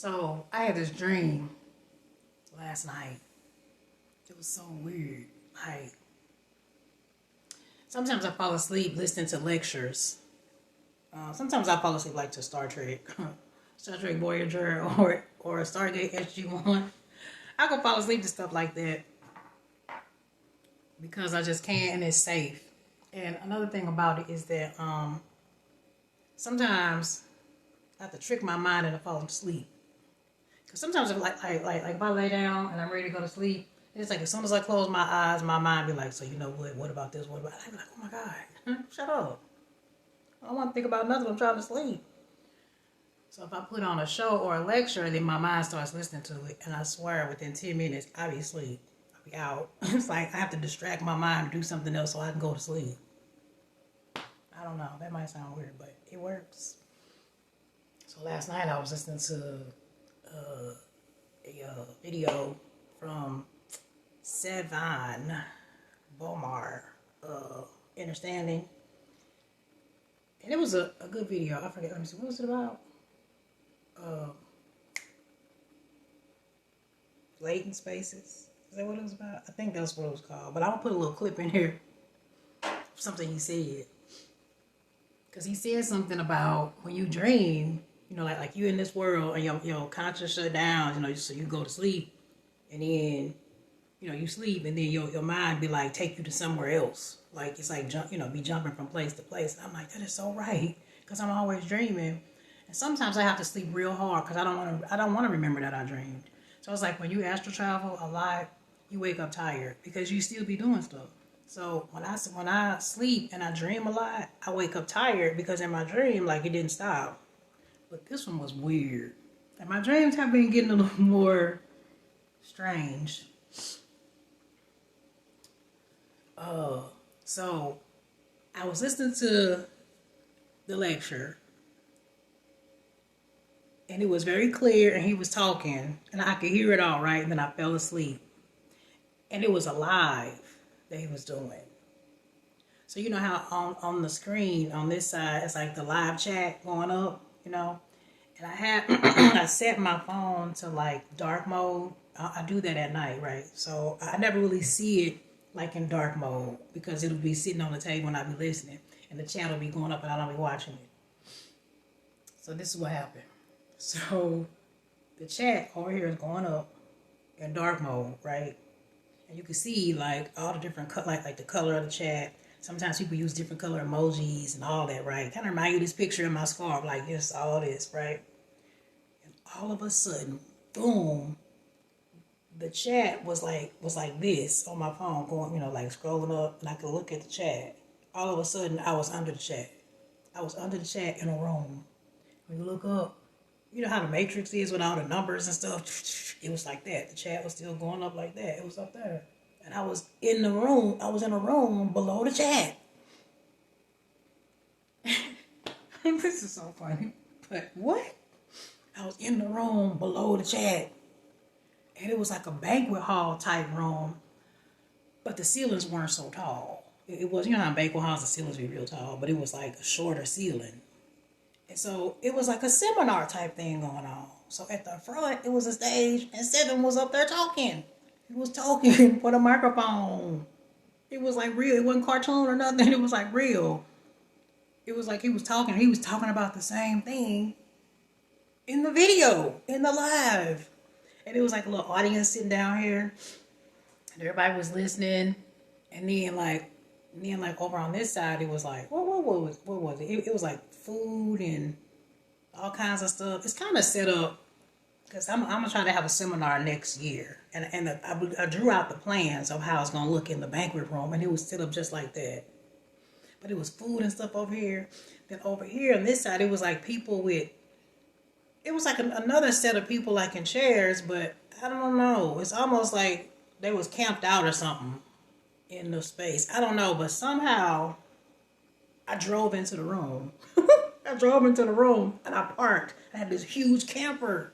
So I had this dream last night. It was so weird. Like, sometimes I fall asleep listening to lectures. Sometimes I fall asleep like to Star Trek, Star Trek Voyager, or Stargate SG-1. I can fall asleep to stuff like that because I just can't, and it's safe. And another thing about it is that sometimes I have to trick my mind into falling asleep. Because sometimes if if I lay down and I'm ready to go to sleep, it's like as soon as I close my eyes, my mind be like, so you know what? What about this? What about that? I be like, oh my God, shut up. I don't want to think about nothing. I'm trying to sleep. So if I put on a show or a lecture, then my mind starts listening to it. And I swear within 10 minutes, I'll be asleep. I'll be out. It's like I have to distract my mind to do something else so I can go to sleep. I don't know. That might sound weird, but it works. So last night I was listening to a video from Sevan Bomar, Understanding. And it was a good video. I forget. Let me see. What was it about? Latent spaces. Is that what it was about? I think that's what it was called. But I'll put a little clip in here of something he said. Because he said something about when you dream, you know, like you in this world and your conscious shut down, you know, so you go to sleep and then, you know, you sleep and then your mind be like, take you to somewhere else. Like, it's like, be jumping from place to place. And I'm like, that is so right. Because I'm always dreaming. And sometimes I have to sleep real hard because I don't want to remember that I dreamed. So it's like when you astral travel a lot, you wake up tired because you still be doing stuff. So when I sleep and I dream a lot, I wake up tired because in my dream, like, it didn't stop. But this one was weird. And my dreams have been getting a little more strange. So I was listening to the lecture and it was very clear and he was talking and I could hear it all right, and then I fell asleep. And it was a live that he was doing. So you know how on the screen on this side it's like the live chat going up, you know? And I set my phone to like dark mode. I do that at night, right? So I never really see it like in dark mode because it'll be sitting on the table and I'll be listening and the chat will be going up and I don't be watching it. So this is what happened. So the chat over here is going up in dark mode, right? And you can see like all the different like the color of the chat. Sometimes people use different color emojis and all that, right? Kind of remind you of this picture in my scarf, like this, all this, right? And all of a sudden, boom, the chat was like this on my phone, going, like scrolling up, and I could look at the chat. All of a sudden, I was under the chat. I was under the chat in a room. When you look up, you know how the Matrix is with all the numbers and stuff? It was like that. The chat was still going up like that. It was up there. And I was in the room. I was in a room below the chat. This is so funny. But what? I was in the room below the chat. And it was like a banquet hall type room. But the ceilings weren't so tall. It was, you know how in banquet halls the ceilings be real tall. But it was like a shorter ceiling. And so it was like a seminar type thing going on. So at the front, it was a stage. And Seven was up there talking. He was talking for the microphone. It was like real. It wasn't cartoon or nothing. It was like real. It was like he was talking. He was talking about the same thing in the video, in the live. And it was like a little audience sitting down here. And everybody was listening. And then like over on this side, it was like, what was it? It was like food and all kinds of stuff. It's kind of set up. Because I'm going to try to have a seminar next year. And I drew out the plans of how it's going to look in the banquet room. And it was set up just like that. But it was food and stuff over here. Then over here on this side, it was like people with... It was like another set of people like in chairs. But I don't know. It's almost like they was camped out or something in the space. I don't know. But somehow I drove into the room. I drove into the room and I parked. I had this huge camper.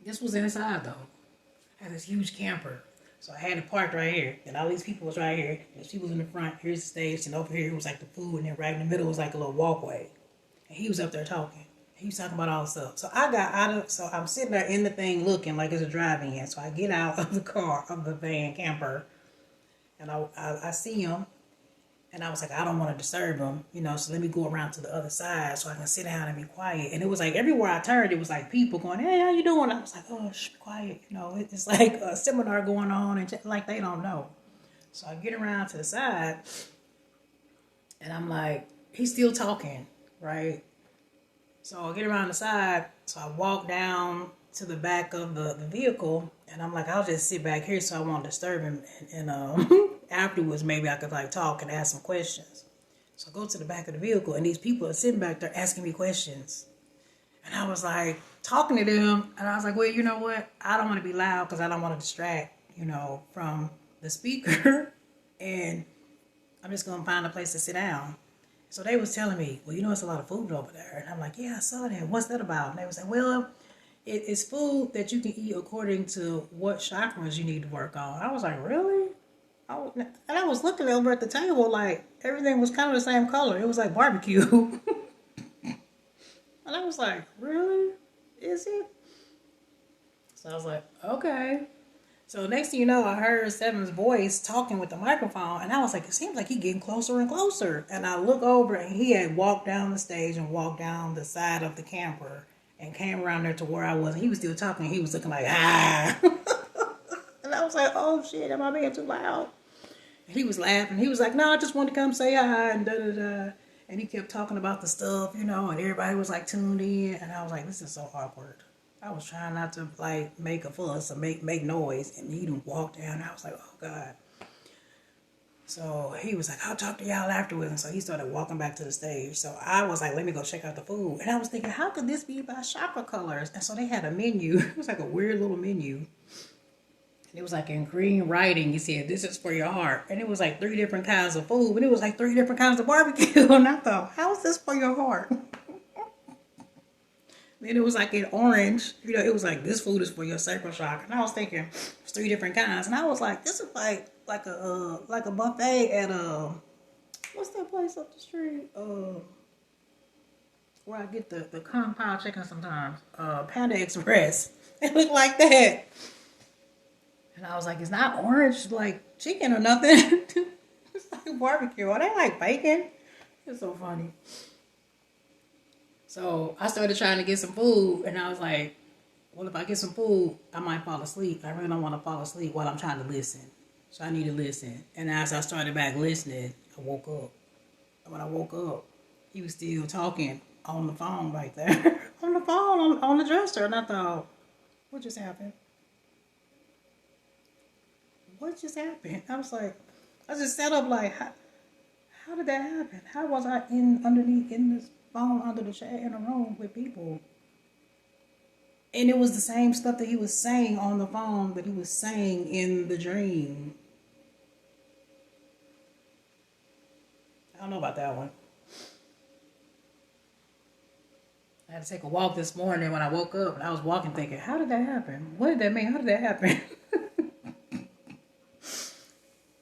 This was inside though. I had this huge camper. So I had it parked right here. And all these people was right here. There's people in the front. Here's the stage. And over here was like the food. And then right in the middle was like a little walkway. And he was up there talking. He was talking about all the stuff. So I got out of, so I'm sitting there in the thing looking like it's a driving in. So I get out of the car, of the van camper, and I see him. And I was like, I don't want to disturb him, you know, so let me go around to the other side so I can sit down and be quiet. And it was like everywhere I turned, it was like people going, hey, how you doing? I was like, oh, shh, be quiet. You know, it's like a seminar going on and like they don't know. So I get around to the side and I'm like, he's still talking, right? So I get around the side. So I walk down to the back of the vehicle and I'm like, I'll just sit back here so I won't disturb him. And afterwards, maybe I could like talk and ask some questions. So I go to the back of the vehicle and these people are sitting back there asking me questions. And I was like talking to them and I was like, well, you know what? I don't want to be loud because I don't want to distract, you know, from the speaker. And I'm just going to find a place to sit down. So they was telling me, well, you know, it's a lot of food over there. And I'm like, yeah, I saw that. What's that about? And they was like, well, it's food that you can eat according to what chakras you need to work on. I was like, really? And I was looking over at the table like everything was kind of the same color. It was like barbecue. And I was like, really? Is it? So I was like, okay. So next thing you know, I heard Seven's voice talking with the microphone, and I was like, it seems like he's getting closer and closer. And I look over, and he had walked down the stage and walked down the side of the camper and came around there to where I was. And he was still talking. He was looking like, ah. And I was like, oh, shit, am I being too loud? And he was laughing. He was like, no, I just wanted to come say hi, and da-da-da. And he kept talking about the stuff, you know, and everybody was like tuned in. And I was like, this is so awkward. I was trying not to like make a fuss or make noise, and he done walked down. I was like, oh God. So he was like, I'll talk to y'all afterwards. And so he started walking back to the stage. So I was like, let me go check out the food. And I was thinking, how could this be by chakra colors? And so they had a menu. It was like a weird little menu. And it was like in green writing. He said, this is for your heart. And it was like 3 different kinds of food. But it was like 3 different kinds of barbecue. And I thought, how is this for your heart? Then it was like in orange, you know, it was like, this food is for your sacral chakra. And I was thinking, it's 3 different kinds. And I was like, this is like a buffet at, what's that place up the street? Where I get the kung pao chicken sometimes. Panda Express. It looked like that. And I was like, it's not orange like chicken or nothing. It's like barbecue. Are they like bacon? It's so funny. So I started trying to get some food, and I was like, well, if I get some food, I might fall asleep. I really don't want to fall asleep while I'm trying to listen. So I need to listen. And as I started back listening, I woke up. And when I woke up, he was still talking on the phone right there. On the phone, on the dresser. And I thought, what just happened? What just happened? I was like, I just sat up like, how did that happen? How was I underneath in this phone under the chair in a room with people? And it was the same stuff that he was saying on the phone that he was saying in the dream. I don't know about that one. I had to take a walk this morning when I woke up, and I was walking thinking, how did that happen? What did that mean? How did that happen?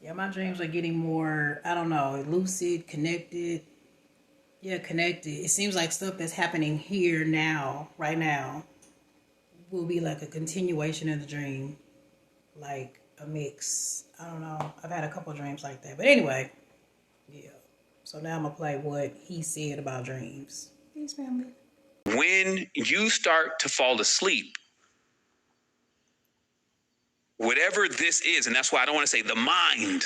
Yeah, my dreams are getting more, I don't know, lucid, connected. Yeah, connected. It seems like stuff that's happening here now, right now, will be like a continuation of the dream. Like a mix. I don't know. I've had a couple of dreams like that. But anyway, yeah. So now I'm going to play what he said about dreams. Peace, family. When you start to fall asleep, whatever this is, and that's why I don't want to say the mind,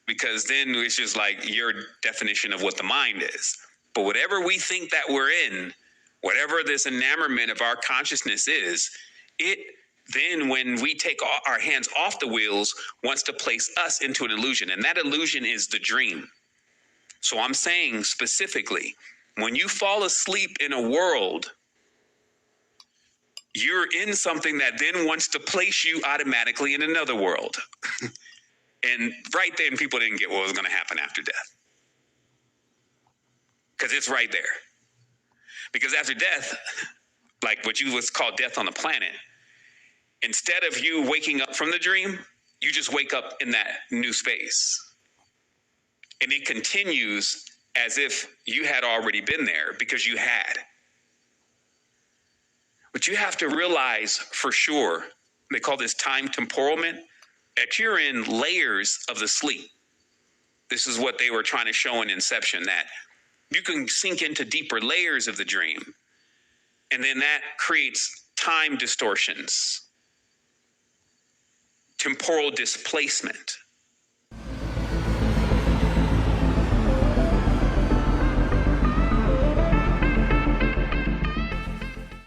because then it's just like your definition of what the mind is. But whatever we think that we're in, whatever this enamorment of our consciousness is, it then, when we take our hands off the wheels, wants to place us into an illusion. And that illusion is the dream. So I'm saying specifically, when you fall asleep in a world, you're in something that then wants to place you automatically in another world. And right then, people didn't get what was going to happen after death. Because it's right there. Because after death, like what you was called death on the planet, instead of you waking up from the dream, you just wake up in that new space. And it continues as if you had already been there because you had. But you have to realize for sure, they call this time temporalment, that you're in layers of the sleep. This is what they were trying to show in Inception, that you can sink into deeper layers of the dream. And then that creates time distortions, temporal displacement.